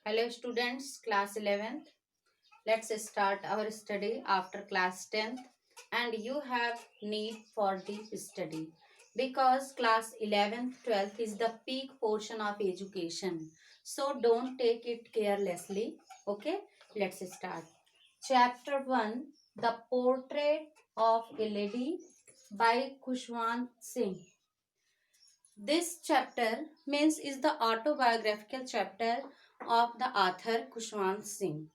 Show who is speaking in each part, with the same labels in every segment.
Speaker 1: Hello students, class 11th. Let's start our study after class 10th and you have need for deep study because class 11th 12th is the peak portion of education. So don't take it carelessly. Okay, let's start. Chapter 1, The Portrait of a Lady by Khushwant Singh. This chapter means is the autobiographical chapter of the author Khushwant Singh.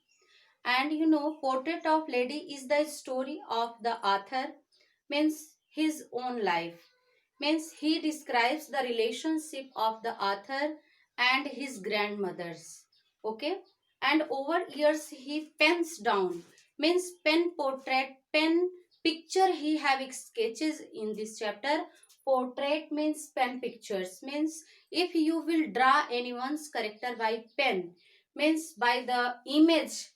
Speaker 1: And Portrait of Lady is the story of the author, means his own life. Means he describes the relationship of the author and his grandmothers. Okay? And over years he pens down, means pen portrait, pen picture he have sketches in this chapter. Portrait means pen pictures, means if you will draw anyone's character by pen, means by the image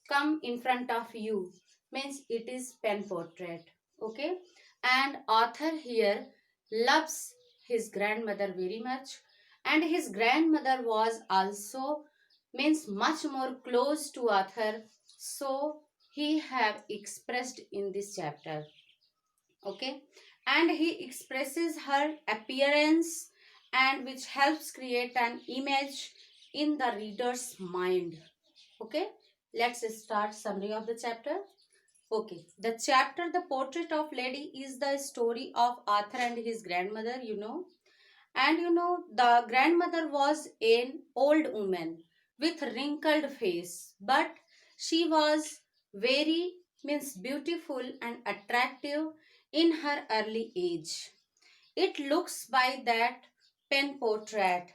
Speaker 1: come in front of you, means it is pen portrait. Okay, and author here loves his grandmother very much, and his grandmother was also means much more close to author, so he have expressed in this chapter. Okay, and he expresses her appearance and which helps create an image in the reader's mind. Okay, let's start summary of the chapter. Okay, the chapter The Portrait of Lady is the story of Arthur and his grandmother, and the grandmother was an old woman with wrinkled face, but she was very means beautiful and attractive in her early age. It looks by that pen portrait,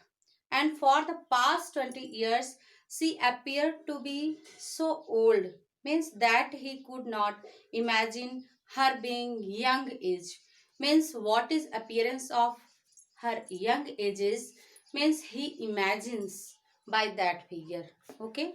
Speaker 1: and for the past 20 years she appeared to be so old, means that he could not imagine her being young age. Means what is appearance of her young ages, means he imagines by that figure. Okay,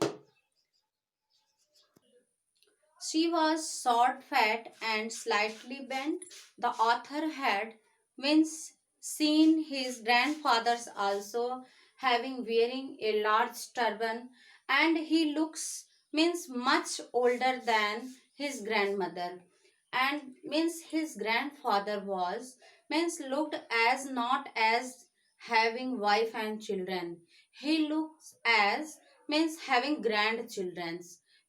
Speaker 1: she was short, fat, and slightly bent. The author had means seen his grandfathers also having wearing a large turban, and he looks means much older than his grandmother, and means his grandfather was means looked as not as having wife and children. He looks as means having grandchildren,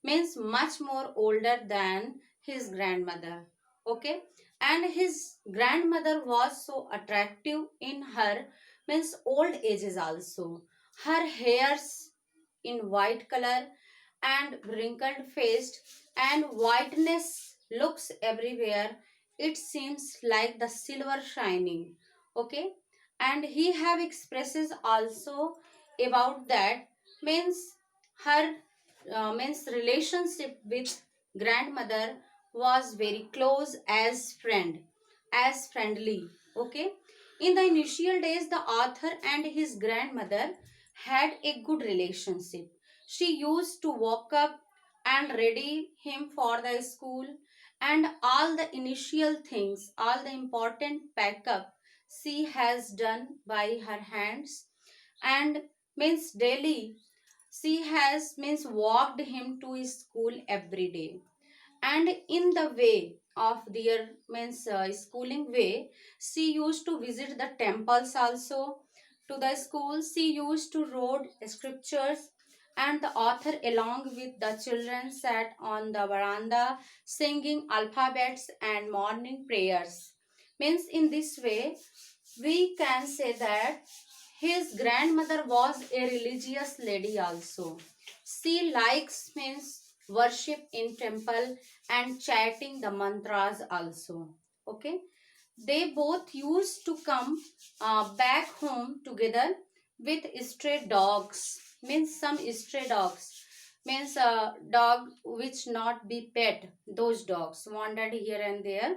Speaker 1: means much more older than his grandmother. Okay, and his grandmother was so attractive in her means old ages also. Her hairs in white color and wrinkled faced, and whiteness looks everywhere. It seems like the silver shining. Okay, and he have expresses also about that, means her means relationship with grandmother was very close as friend, as friendly. Okay, in the initial days the author and his grandmother had a good relationship. She used to walk up and ready him for the school, and all the initial things, all the important backup she has done by her hands, and means daily she has means walked him to his school every day. And in the way of their means schooling way, she used to visit the temples also. To the school she used to read scriptures, and the author along with the children sat on the veranda singing alphabets and morning prayers. Means in this way we can say that his grandmother was a religious lady also. She likes means worship in temple and chanting the mantras also. Okay, they both used to come back home together with stray dogs, means some stray dogs, means a dog which not be pet. Those dogs wandered here and there,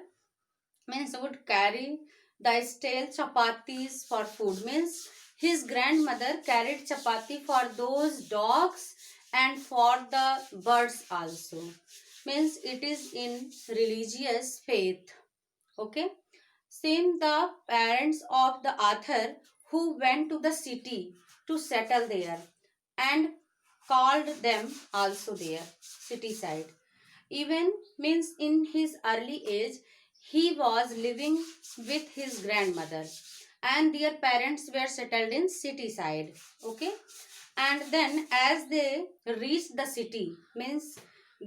Speaker 1: means would carry the stale chapatis for food. Means his grandmother carried chapati for those dogs and for the birds also. Means it is in religious faith. Okay, same the parents of the author who went to the city to settle there, and called them also there, city side. Even means in his early age, he was living with his grandmother and their parents were settled in city side. Okay. And then as they reached the city, means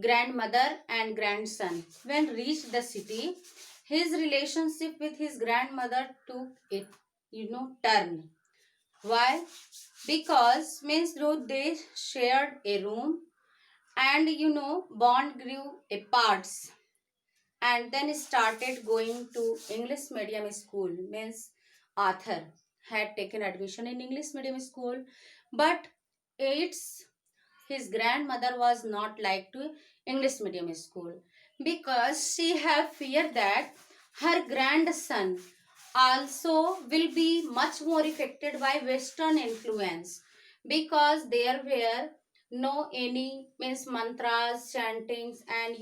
Speaker 1: grandmother and grandson, when reached the city, his relationship with his grandmother took it, turn. Why? Because means though they shared a room and bond grew apart, and then started going to English medium school. Means Arthur had taken admission in English medium school, but it's his grandmother was not like to English medium school because she have fear that her grandson also will be much more affected by western influence, because there were no any means mantras chantings, and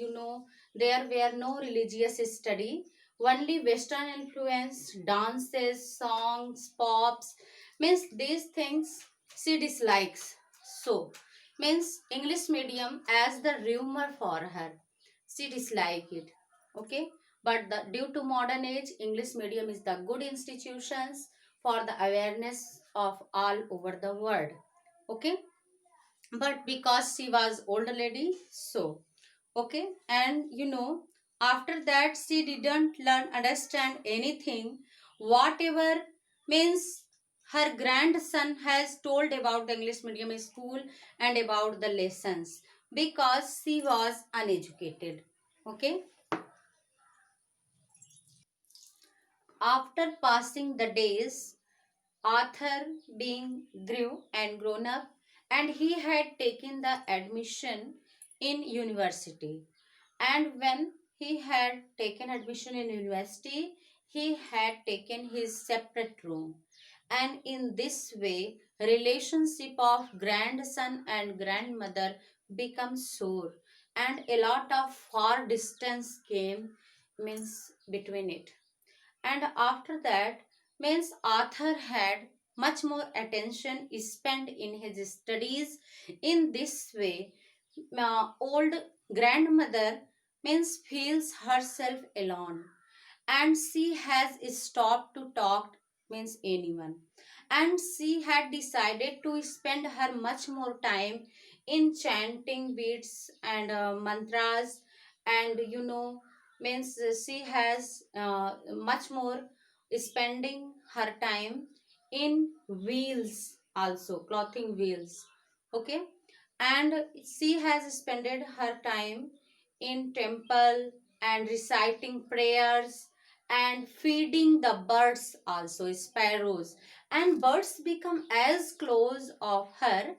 Speaker 1: there were no religious study, only western influence dances songs pops, means these things she dislikes. So means English medium as the rumor for her, she dislike it. Okay. But due to modern age, English medium is the good institutions for the awareness of all over the world. Okay. But because she was older lady, so okay. And after that she didn't learn understand anything, whatever means her grandson has told about the English medium school and about the lessons, because she was uneducated. Okay. After passing the days, Arthur being grew and grown up, and he had taken the admission in university. And when he had taken admission in university, he had taken his separate room. And in this way, relationship of grandson and grandmother becomes sore, and a lot of far distance came means between it. And after that means Arthur had much more attention spent in his studies. In this way, old grandmother means feels herself alone, and she has stopped to talk means anyone, and she had decided to spend her much more time in chanting beads and mantras, and means she has much more spending her time in wheels, also clothing wheels. Okay. And she has spent her time in temple and reciting prayers and feeding the birds, also sparrows, and birds become as close of her,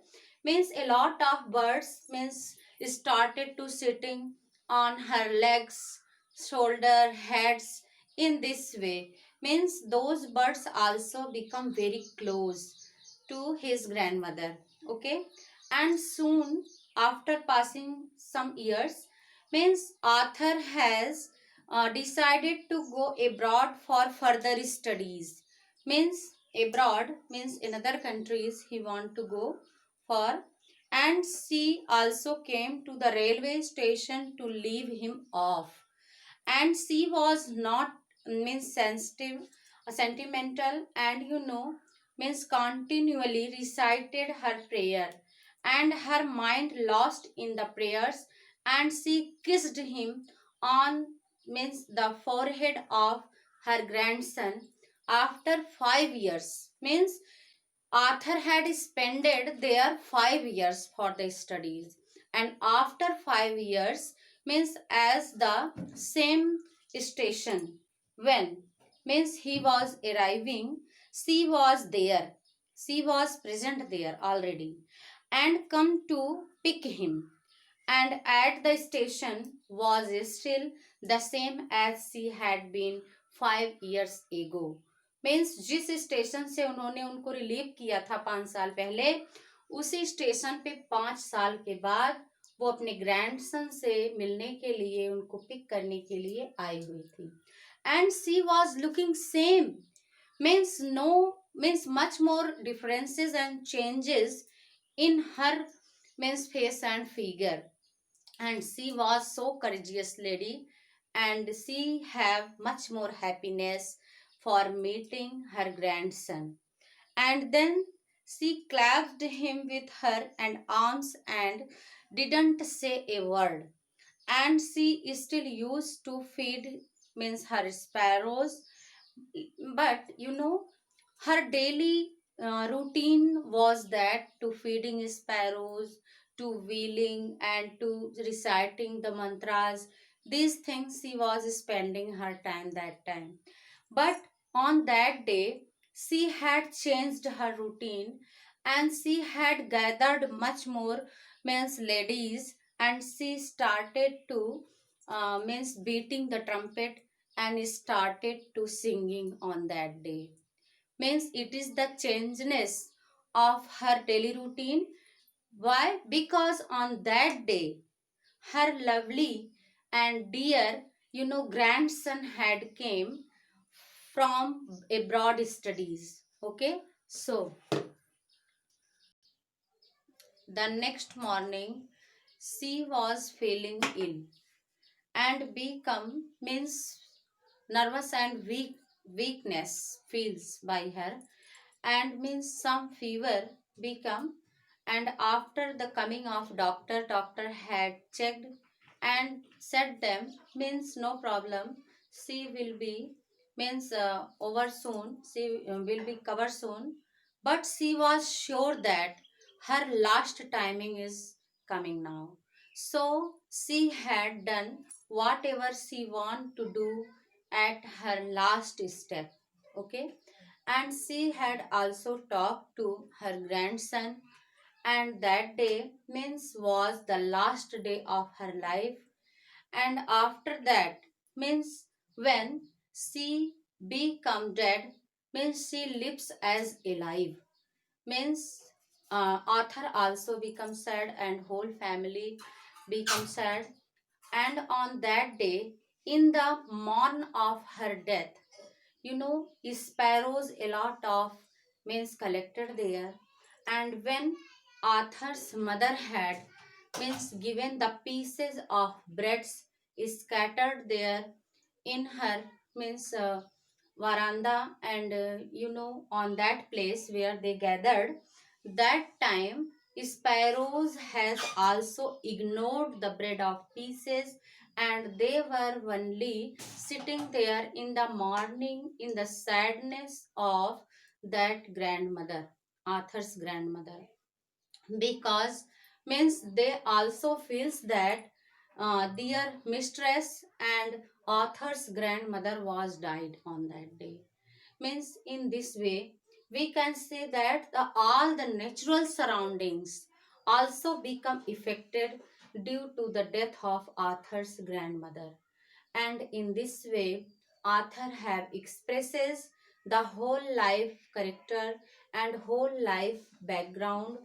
Speaker 1: means a lot of birds means started to sitting on her legs, shoulder, heads. In this way means those birds also become very close to his grandmother. Okay. And soon after passing some years, means Arthur has decided to go abroad for further studies. Means abroad means in other countries he want to go for. And she also came to the railway station to leave him off, and she was not means sensitive, sentimental, and means continually recited her prayer, and her mind lost in the prayers, and she kissed him on means the forehead of her grandson. After 5 years, means Arthur had spent there 5 years for the studies, and after 5 years, means as the same station, when means he was arriving, she was there, she was present there already, and come to pick him, and at the station was still the same as she had been 5 years ago. Means जिस station से उन्होंने उनको relieve किया था 5 साल पहले, उसी station पे 5 साल के बाद वो अपने ग्रैंडसन से मिलने के लिए, उनको पिक करने के लिए आई हुई थी. And she was looking same, means no, means much more differences and changes in her means face and figure. And she was so courageous lady, and she have much more happiness for meeting her grandson. And then she clasped him with her and arms and didn't say a word. And she still used to feed means her sparrows, but her daily routine was that to feeding sparrows, to wheeling, and to reciting the mantras. These things she was spending her time that time. But on that day she had changed her routine, and she had gathered much more means ladies, and she started to means beating the trumpet and started to singing on that day. Means it is the changeness of her daily routine. Why? Because on that day her lovely and dear grandson had came from abroad studies. Okay, so the next morning she was feeling ill and become means nervous and weakness feels by her, and means some fever become. And after the coming of doctor had checked and said them means no problem, she will be means over soon, she will be covered soon. But she was sure that her last timing is coming now. So she had done whatever she want to do at her last step. Okay, and she had also talked to her grandson, and that day means was the last day of her life. And after that means when she become dead, means she lives as alive. Means author also becomes sad and whole family becomes sad. And on that day, in the morn of her death, sparrows a lot of means collected there. And when Arthur's mother had means given the pieces of breads scattered there in her means veranda, and on that place where they gathered, that time sparrows has also ignored the bread of pieces, and they were only sitting there in the morning in the sadness of that grandmother, Arthur's grandmother. Because means they also feels that their mistress and Arthur's grandmother was died on that day. Means in this way we can say that all the natural surroundings also become affected due to the death of Arthur's grandmother. And in this way Arthur have expresses the whole life character and whole life background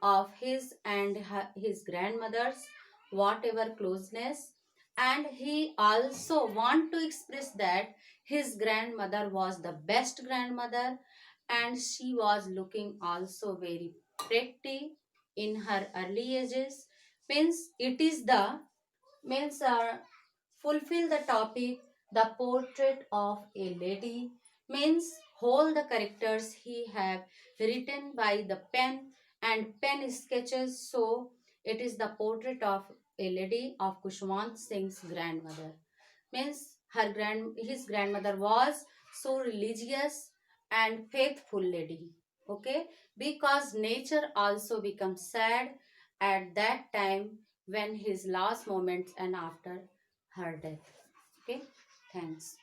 Speaker 1: of his and his grandmother's whatever closeness. And he also want to express that his grandmother was the best grandmother, and she was looking also very pretty in her early ages. Means it is the means fulfill the topic the portrait of a lady, means whole the characters he have written by the pen and pen sketches. So it is the portrait of a lady of Kushwant Singh's grandmother. Means his grandmother was so religious and faithful lady. Okay, because nature also becomes sad at that time when his last moments and after her death. Okay, thanks.